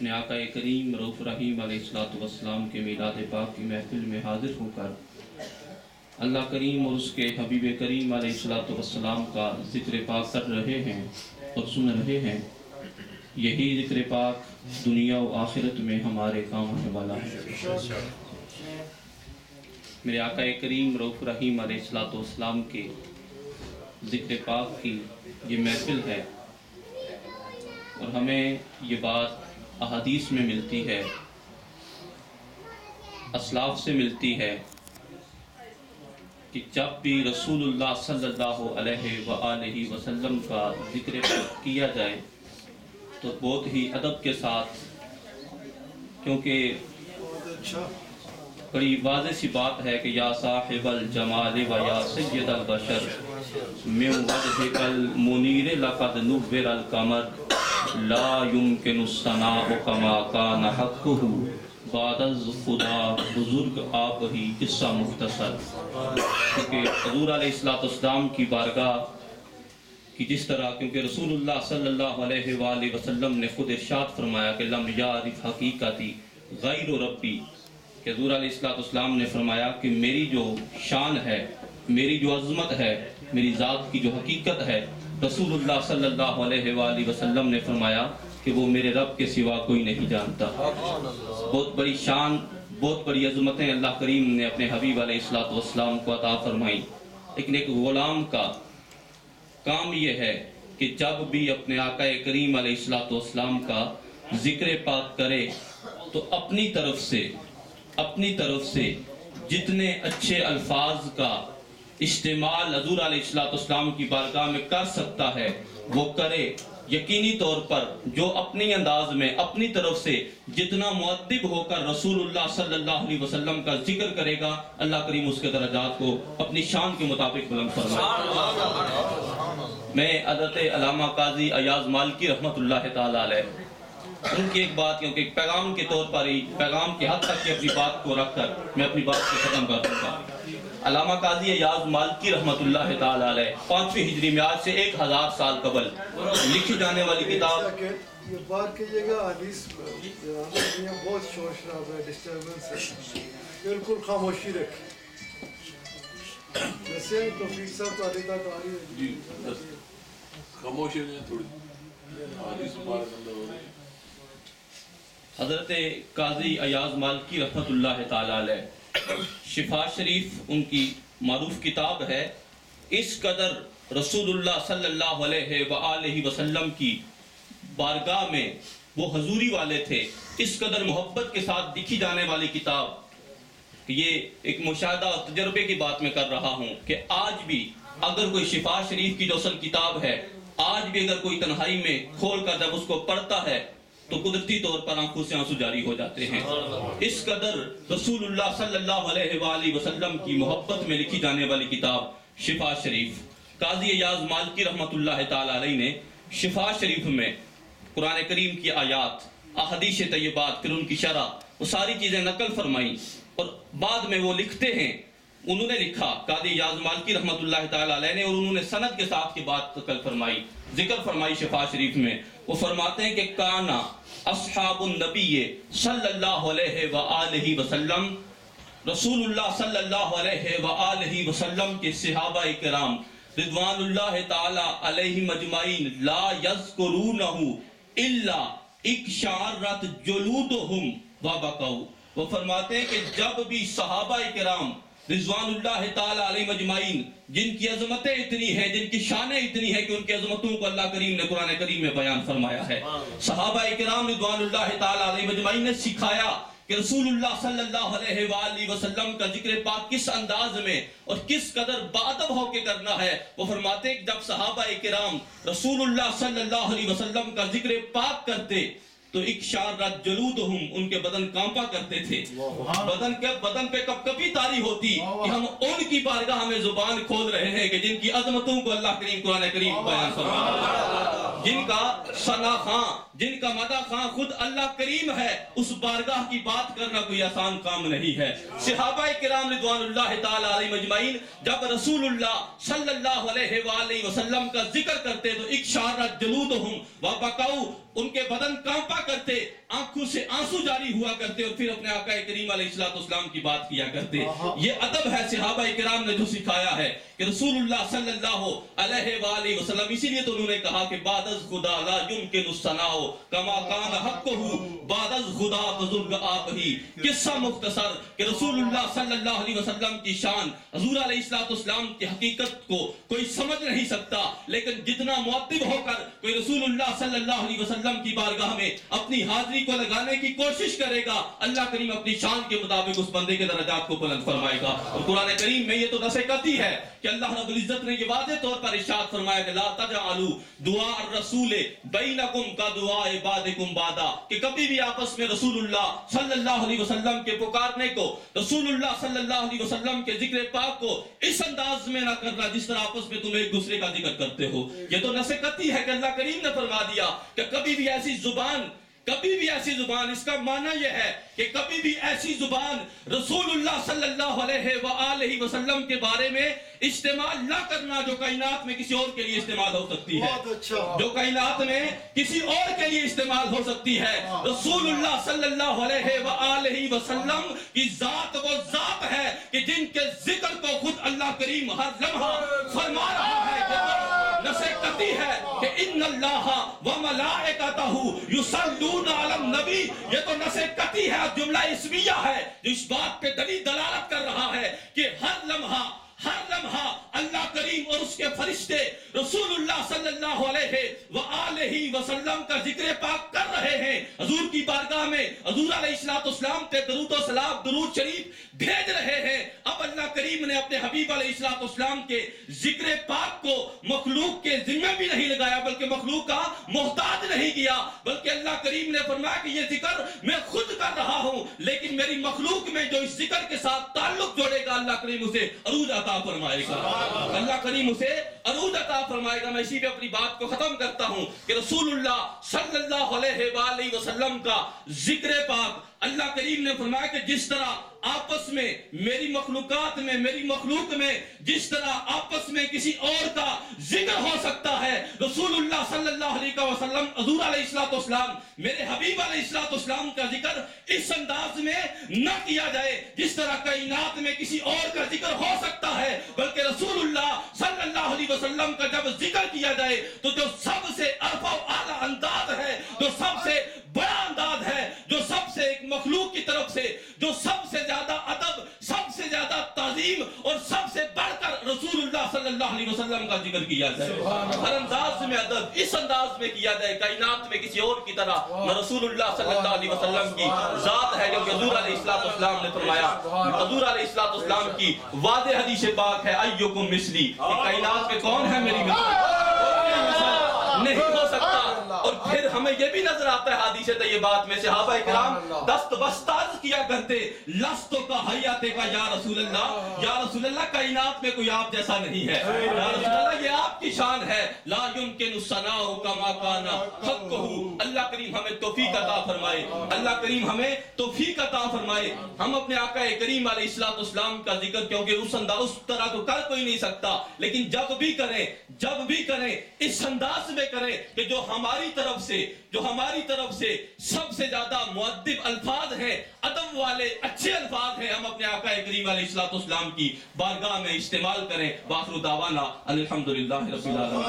اپنے آقا کریم رؤوف رحیم علیہ السلام کے میلاد پاک کی محفل میں حاضر ہو کر اللہ کریم اور اس کے حبیب کریم علیہ السلام کا ذکر پاک کر رہے ہیں اور سن رہے ہیں، یہی ذکر پاک دنیا و آخرت میں ہمارے کام آنے والا ہے۔ میرے آقا کریم رؤوف رحیم علیہ السلام کے ذکر پاک کی یہ محفل ہے، اور ہمیں یہ بات احادیث میں ملتی ہے، اسلاف سے ملتی ہے کہ جب بھی رسول اللہ صلی اللہ علیہ وآلہ وسلم کا ذکر کیا جائے تو بہت ہی ادب کے ساتھ، کیونکہ بڑی واضح سی بات ہے کہ یا صاحب الجمال و یا سید البشر من وجهک المنیر لقد نور القمر لا يمکن الثناء کما کان حقہ بعد از خدا بزرگ آپ ہی قصہ مختصر۔ کیونکہ حضور علیہ السلام کی بارگاہ کی جس طرح، کیونکہ رسول اللہ صلی اللہ علیہ وآلہ وسلم نے خود ارشاد فرمایا کہ لم یعرف حقیقتی غیر ربی، کہ حضور علیہ السلام نے فرمایا کہ میری جو شان ہے، میری جو عظمت ہے، میری ذات کی جو حقیقت ہے، رسول اللہ صلی اللہ علیہ وآلہ وسلم نے فرمایا کہ وہ میرے رب کے سوا کوئی نہیں جانتا۔ بہت بڑی شان، بہت بڑی عظمتیں اللہ کریم نے اپنے حبیب علیہ السلام کو عطا فرمائی، لیکن ایک غلام کا کام یہ ہے کہ جب بھی اپنے آقا کریم علیہ السلام کا ذکر پاک کرے تو اپنی طرف سے جتنے اچھے الفاظ کا استعمال حضور علیہ السلام کی بارگاہ میں کر سکتا ہے وہ کرے۔ یقینی طور پر جو اپنی انداز میں اپنی طرف سے جتنا مؤدب ہو کر رسول اللہ صلی اللہ علیہ وسلم کا ذکر کرے گا، اللہ کریم اس کے درجات کو اپنی شان کے مطابق بلند فرمائے۔ میں حضرت علامہ قاضی ایاز مالکی رحمۃ اللہ تعالی علیہ ان کی ایک بات، کیونکہ ایک پیغام کے طور پر ہی، پیغام کی حد تک کی اپنی بات کو رکھ کر میں اپنی بات کو ختم کر دوں گا۔ علامہ قاضی ایاز مالکی رحمۃ اللہ تعالی علیہ 5ویں ہجری میں آج سے 1000 سال قبل لکھی جانے والی کتاب، یہ بات کیجیے گا حدیث بہت شور شرابہ ہے، ڈسٹربنس ہے، بالکل خاموشی رکھیں۔ ویسے توفیق صاحب تو آدھے تک آ رہی ہے، خاموشی نہیں تھوڑی حدیث مبارک اندر ہو رہی ہے۔ حضرت قاضی ایاز مالکی رحمۃ اللہ تعالی علیہ شفا شریف ان کی معروف کتاب ہے۔ اس قدر رسول اللہ صلی اللہ علیہ وآلہ وسلم کی بارگاہ میں وہ حضوری والے تھے، اس قدر محبت کے ساتھ لکھی جانے والی کتاب، یہ ایک مشاہدہ اور تجربے کی بات میں کر رہا ہوں کہ آج بھی اگر کوئی شفا شریف کی جو اصل کتاب ہے، آج بھی اگر کوئی تنہائی میں کھول کر جب اس کو پڑھتا ہے تو قدرتی طور پر آنکھوں سے آنسو جاری ہو جاتے ہیں۔ اس قدر رسول اللہ صلی اللہ علیہ وآلہ وسلم کی محبت میں لکھی جانے والی کتاب شفا شریف۔ قاضی ایاز مالکی رحمۃ اللہ تعالی علیہ نے شفا شریف میں قرآن کریم کی آیات، احادیث طیبات، پھر ان کی شرح، وہ ساری چیزیں نقل فرمائی، اور بعد میں وہ لکھتے ہیں، انہوں نے لکھا قاضی ایاز مالکی رحمۃ اللہ تعالی علیہ نے، اور انہوں نے سند کے ساتھ کی بات نقل فرمائی، ذکر فرمائی شفا شریف میں۔ وہ فرماتے ہیں کہ کانا اصحاب النبی صلی اللہ علیہ وآلہ وسلم، رسول اللہ صلی اللہ علیہ وآلہ وسلم کے صحابہ کرام رضوان اللہ تعالی علیہم اجمعین لا یذکرونہ الا اقشعرت جلودہم وبکوا۔ وہ فرماتے ہیں کہ جب بھی صحابہ کرام رضوان اللہ تعالی علیہ مجمعین، جن کی عظمتیں اتنی ہیں، جن کی شانیں اتنی ہیں کہ ان کی عظمتوں کو اللہ کریم نے قرآن کریم میں بیان فرمایا ہے، صحابہ کرام رضوان اللہ تعالی علیہ مجمعین نے سکھایا کہ رسول اللہ صلی اللہ علیہ وآلہ وسلم کا ذکر پاک کس انداز میں اور کس قدر باادب ہو کے کرنا ہے۔ وہ فرماتے ہیں کہ جب صحابہ کرام رسول اللہ صلی اللہ علیہ وسلم کا ذکر پاک کرتے تو اقشعرت جلودہم، ان کے بدن کانپا کرتے تھے، بدن پہ کب کبھی تاری ہوتی کہ ہم ان کی بارگاہ میں زبان کھول رہے ہیں کہ جن کی عظمتوں کو اللہ کریم قرآن کریم بیان فرما، جن کا ثنا خاں جن کا مدح خواہ خود اللہ کریم ہے، اس بارگاہ کی بات کرنا کوئی آسان کام نہیں ہے۔ صحابہ کرام رضوان اللہ تعالی علیہم اجمعین جب رسول اللہ صلی اللہ علیہ وآلہ وسلم کا ذکر کرتے تو اکشارت جلودہم وبکاؤ، ان کے بدن کانپا کرتے، آنکھوں سے آنسو جاری ہوا کرتے، اور پھر اپنے آقا کریم علیہ السلام کی بات کیا کرتے۔ یہ ادب ہے صحابہ کرام نے جو سکھایا ہے کہ رسول اللہ صلی اللہ علیہ وآلہ وسلم، اسی لیے تو انہوں نے کہا کہ بعد از خدا لا یمکن الثناء کما کان حقہ بعد از خدا بزرگ آپ ہی۔ قصہ مختصر کہ رسول اللہ صلی اللہ علیہ وسلم کی شان، حضور علیہ السلام کی حقیقت کو کوئی سمجھ نہیں سکتا، لیکن جتنا مؤدب ہو کر کوئی رسول اللہ صلی اللہ علیہ وسلم کی بارگاہ میں اپنی حاضری کو لگانے کی کوشش کرے گا، اللہ کریم اپنی شان کے مطابق اس بندے کے درجات کو بلند فرمائے گا۔ اور قرآن کریم میں یہ تو نصیحتی ہے کہ اللہ رب العزت نے یہ واضح طور پر ارشاد فرمایا کہ لا تجعلوا دعاء الرسول بینکم کا دعاء بعضکم بعضا، کہ کبھی بھی آپس میں رسول اللہ صلی اللہ علیہ وسلم کے پکارنے کو، رسول اللہ صلی اللہ علیہ وسلم کے ذکر پاک کو اس انداز میں نہ کرنا جس طرح آپس میں تم ایک دوسرے کا ذکر کرتے ہو۔ یہ تو نصیحتی ہے کہ اللہ کریم نے فرما دیا کہ کبھی بھی ایسی زبان، اس کا معنی یہ ہے کہ کبھی بھی ایسی زبان رسول اللہ صلی اللہ علیہ وآلہ وسلم کے بارے میں استعمال نہ کرنا جو کائنات میں کسی اور کے لیے استعمال ہو سکتی ہے، جو کائنات میں کسی اور کے لیے استعمال ہو سکتی ہے۔ رسول اللہ صلی اللہ علیہ وآلہ وسلم کی ذات وہ ذات ہے کہ جن کے ذکر کو خود اللہ کریم ہر لمحہ فرما رہا ہے۔ نصیحتی ہے کہ ان اللہ وملائکتہ یصلون علی النبی، یہ تو نصیحتی ہے، جملہ اسمیہ ہے جو اس بات پہ دلالت کر رہا ہے کہ ہر لمحہ اللہ کریم اور اس کے فرشتے رسول اللہ صلی اللہ علیہ وآلہ وسلم کا ذکر پاک کر رہے ہیں۔ حضور کی بارگاہ میں حضور علیہ السلام پہ درود و سلام، درود شریف بھیج رہے ہیں۔ اب اللہ کریم نے اپنے حبیب علیہ السلام کے ذکر پاک کو مخلوق کے ذمہ بھی نہیں لگایا، بلکہ مخلوق کا محتاج نہیں کیا، بلکہ اللہ کریم نے فرمایا کہ یہ ذکر میں خود کر رہا ہوں، لیکن میری مخلوق میں جو اس ذکر کے ساتھ تعلق جوڑے گا اللہ کریم اسے عروج عطا فرمائے گا، اللہ کریم اسے عروج عطا فرمائے گا۔ میں اسی پہ اپنی بات کو ختم کرتا ہوں کہ رسول اللہ صلی اللہ علیہ وآلہ وسلم کا ذکر پاک اللہ کریم نے فرمایا کہ جس طرح آپس میں میری مخلوق میں جس طرح آپس میں کسی اور کا ذکر ہو سکتا ہے، رسول اللہ صلی اللہ علیہ وسلم حضور علیہ السلام میرے حبیب علیہ السلام کا ذکر اس انداز میں نہ کیا جائے جس طرح کائنات میں کسی اور کا ذکر ہو سکتا ہے، بلکہ رسول اللہ صلی اللہ علیہ وسلم کا جب ذکر کیا جائے تو جو سب سے ارفع و اعلیٰ انداز ہے، جو سب سے بڑا انداز ہے، جو سب سے ایک مخلوق کی طرف سے جو سب سے زیادہ ادب، سب سے زیادہ تعظیم اور سب سے بڑھ کر رسول اللہ صلی اللہ علیہ وسلم کا ذکر کیا جائے، ہر انداز میں ادب اس انداز میں کیا جائے کائنات میں کسی اور کی طرح نہ رسول اللہ صلی اللہ علیہ وسلم کی ذات ہے، کیونکہ حضور علیہ السلام نے فرمایا، حضور علیہ السلام کی واضح حدیث پاک ہے ایکم مثلی، کہ کائنات میں کون ہے میری نہیں ہو سکتا۔ اور پھر ہمیں یہ بھی نظر آتا ہے حدیث طیبات میں صحابہ کرام دست بستاز کیا کرتے لستو کا حیات کا یا رسول اللہ کائنات میں کوئی آپ جیسا نہیں ہے، یا رسول اللہ یہ آپ کی شان ہے، لا یمکن الثناء کما کان حقہ۔ اللہ کریم ہمیں توفیق عطا فرمائے، اللہ کریم ہمیں توفیق عطا فرمائے، ہم اپنے آقا کریم علیہ السلام کا ذکر کیونکہ اس طرح تو کر کوئی نہیں سکتا، لیکن جب بھی کریں اس انداز میں کریں کہ جو ہماری طرف سے سب سے زیادہ مؤدب الفاظ ہیں، ادب والے اچھے الفاظ ہیں، ہم اپنے آقا کریم علیہ السلام کی بارگاہ میں استعمال کریں۔ وآخر دعوانا الحمدللہ رب العالمین۔